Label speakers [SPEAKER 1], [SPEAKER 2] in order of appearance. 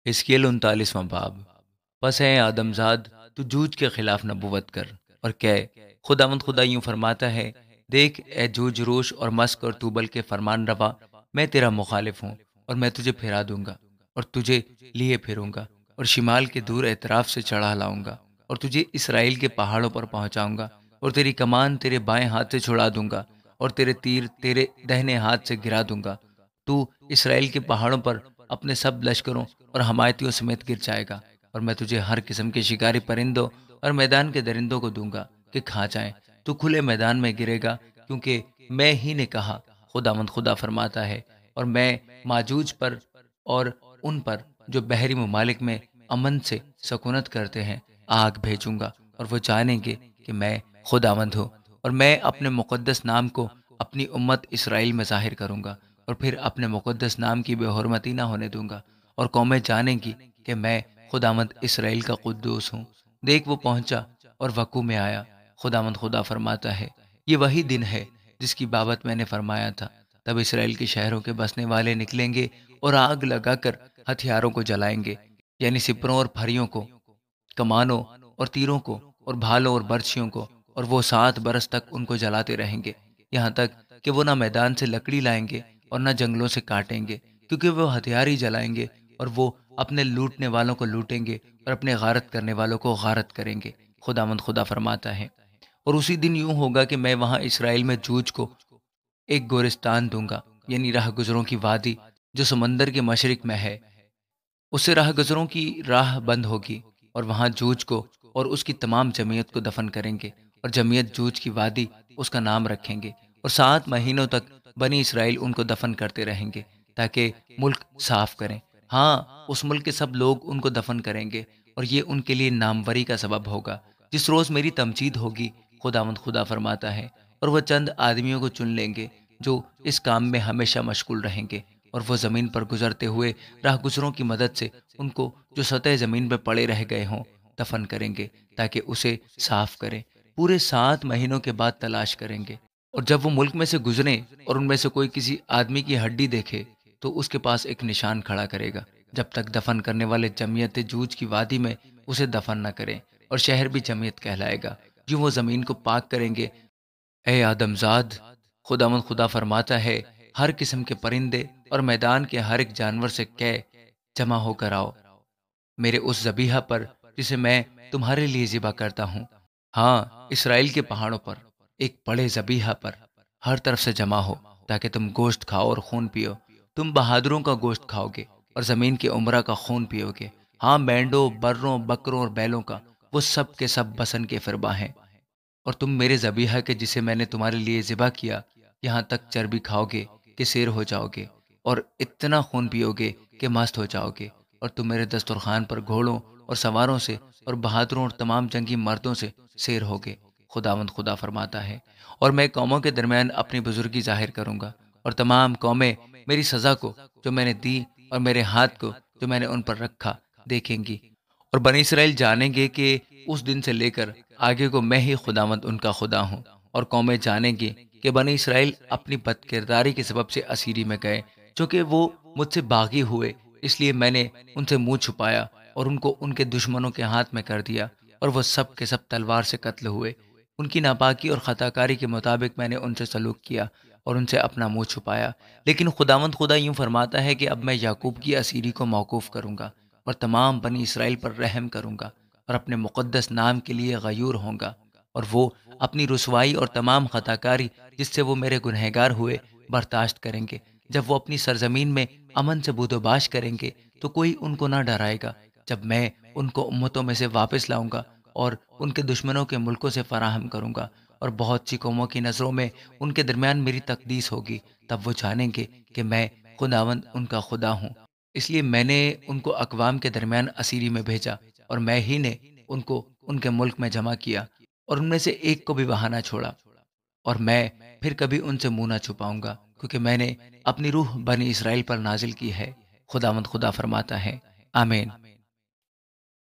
[SPEAKER 1] حزقیل 39واں باب۔ پس اے آدم زاد، تو جوج کے خلاف نبوت کر اور کہہ، خداوند خدا یوں فرماتا ہے، دیکھ اے جوج روش اور مسک اور توبل کے فرمان روا، میں تیرا مخالف ہوں اور میں تجھے پھرا دوں گا اور تجھے لیے پھروں گا اور شمال کے دور اطراف سے چڑھا لاؤں گا اور تجھے اسرائیل کے پہاڑوں پر پہنچاؤں گا اور تیری کمان تیرے بائیں ہاتھ سے چھڑا دوں گا اور تیرے تیر تیرے دہنے ہاتھ سے گرا دوں گا۔ تو اسرائیل کے پہاڑوں پر اپنے سب لشکروں اور حمایتیوں سمیت گر جائے گا، اور میں تجھے ہر قسم کے شکاری پرندوں اور میدان کے درندوں کو دوں گا کہ کھا جائیں۔ تو کھلے میدان میں گرے گا، کیونکہ میں ہی نے کہا، خداوند خدا فرماتا ہے۔ اور میں ماجوج پر اور ان پر جو بحری ممالک میں امن سے سکونت کرتے ہیں آگ بھیجوں گا، اور وہ جانیں گے کہ میں خداوند ہوں۔ اور میں اپنے مقدس نام کو اپنی امت اسرائیل میں ظاہر کروں گا، اور پھر اپنے مقدس نام کی بے حرمتی نہ ہونے دوں گا، اور قومیں جانیں گی کہ میں خداوند اسرائیل کا قدوس ہوں۔ دیکھ وہ پہنچا اور وقوع میں آیا، خداوند خدا فرماتا ہے، یہ وہی دن ہے جس کی بابت میں نے فرمایا تھا۔ تب اسرائیل کے شہروں کے بسنے والے نکلیں گے اور آگ لگا کر ہتھیاروں کو جلائیں گے، یعنی سپروں اور پھریوں کو، کمانوں اور تیروں کو، اور بھالوں اور برچھیوں کو، اور وہ 7 برس تک ان کو جلاتے رہیں گے، یہاں تک کہ وہ نہ میدان سے لکڑی لائیں گے اور نہ جنگلوں سے کاٹیں گے، کیونکہ وہ ہتھیار ہی جلائیں گے، اور وہ اپنے لوٹنے والوں کو لوٹیں گے اور اپنے غارت کرنے والوں کو غارت کریں گے، خداوند خدا فرماتا ہے۔ اور اسی دن یوں ہوگا کہ میں وہاں اسرائیل میں جوج کو ایک گورستان دوں گا، یعنی راہ گزروں کی وادی جو سمندر کے مشرق میں ہے، اس سے راہ گزروں کی راہ بند ہوگی، اور وہاں جوج کو اور اس کی تمام جمعیت کو دفن کریں گے، اور جمعیت جوج کی وادی اس کا نام رکھیں گے، اور 7 مہینوں تک بنی اسرائیل ان کو دفن کرتے رہیں گے تاکہ ملک صاف کریں۔ ہاں، اس ملک کے سب لوگ ان کو دفن کریں گے، اور یہ ان کے لیے ناموری کا سبب ہوگا جس روز میری تمجید ہوگی، خداوند خدا فرماتا ہے۔ اور وہ چند آدمیوں کو چن لیں گے جو اس کام میں ہمیشہ مشغول رہیں گے، اور وہ زمین پر گزرتے ہوئے راہ گزروں کی مدد سے ان کو جو سطح زمین پہ پڑے رہ گئے ہوں دفن کریں گے تاکہ اسے صاف کریں۔ پورے 7 مہینوں کے بعد تلاش کریں گے، اور جب وہ ملک میں سے گزریں اور ان میں سے کوئی کسی آدمی کی ہڈی دیکھے تو اس کے پاس ایک نشان کھڑا کرے گا، جب تک دفن کرنے والے جمعیت جوج کی وادی میں اسے دفن نہ کریں، اور شہر بھی جمعیت کہلائے گا۔ جو وہ زمین کو پاک کریں گے، اے آدم زاد، خداوند خدا فرماتا ہے، ہر قسم کے پرندے اور میدان کے ہر ایک جانور سے کہہ، جمع ہو کر آؤ میرے اس ذبیحہ پر جسے میں تمہارے لیے ذبح کرتا ہوں۔ ہاں، اسرائیل کے پہاڑوں پر ایک بڑے ذبیحہ پر ہر طرف سے جمع ہو، تاکہ تم گوشت کھاؤ اور خون پیو۔ تم بہادروں کا گوشت کھاؤ گے اور زمین کے عمرہ کا خون پیو گے۔ ہاں، مینڈوں، بروں، بکروں اور بیلوں کا، وہ سب کے سب بسن کے فربا ہیں۔ اور تم میرے ذبیحہ کے جسے میں نے تمہارے لیے ذبح کیا، یہاں تک چربی کھاؤ گے کہ سیر ہو جاؤ گے، اور اتنا خون پیو گے کہ مست ہو جاؤ گے۔ اور تم میرے دسترخوان پر گھوڑوں اور سواروں سے اور بہادروں اور تمام جنگی مردوں سے سیر ہوگے، خداوند خدا فرماتا ہے۔ اور میں قوموں کے درمیان اپنی بزرگی ظاہر کروں گا، اور تمام قومیں میری سزا کو جو میں نے دی اور میرے ہاتھ کو جو میں نے ان پر رکھا دیکھیں گی، اور بنی اسرائیل جانیں گے کہ اس دن سے لے کر آگے کو میں ہی خداوند ان کا خدا ہوں۔ اور قومیں جانیں گی کہ بنی اسرائیل اپنی بد کرداری کے سبب سے اسیری میں گئے، چونکہ وہ مجھ سے باغی ہوئے، اس لیے میں نے ان سے منہ چھپایا اور ان کو ان کے دشمنوں کے ہاتھ میں کر دیا، اور وہ سب کے سب تلوار سے قتل ہوئے۔ ان کی ناپاکی اور خطا کاری کے مطابق میں نے ان سے سلوک کیا اور ان سے اپنا منہ چھپایا۔ لیکن خداوند خدا یوں فرماتا ہے کہ اب میں یعقوب کی اسیری کو موقوف کروں گا اور تمام بنی اسرائیل پر رحم کروں گا، اور اپنے مقدس نام کے لیے غیور ہوں گا، اور وہ اپنی رسوائی اور تمام خطا کاری جس سے وہ میرے گنہگار ہوئے برداشت کریں گے۔ جب وہ اپنی سرزمین میں امن سے بود و باش کریں گے تو کوئی ان کو نہ ڈرائے گا، جب میں ان کو امتوں میں سے واپس لاؤں گا اور ان کے دشمنوں کے ملکوں سے فراہم کروں گا، اور بہت سی قوموں کی نظروں میں ان کے درمیان میری تقدیس ہوگی، تب وہ جانیں گے کہ میں خداوند ان کا خدا ہوں۔ اس لیے میں نے ان کو اقوام کے درمیان اسیری میں بھیجا، اور میں ہی نے ان کو ان کے ملک میں جمع کیا، اور ان میں سے ایک کو بھی وہاں نہ چھوڑا، اور میں پھر کبھی ان سے منہ نہ چھپاؤں گا، کیونکہ میں نے اپنی روح بنی اسرائیل پر نازل کی ہے، خداوند خدا فرماتا ہے۔ آمین۔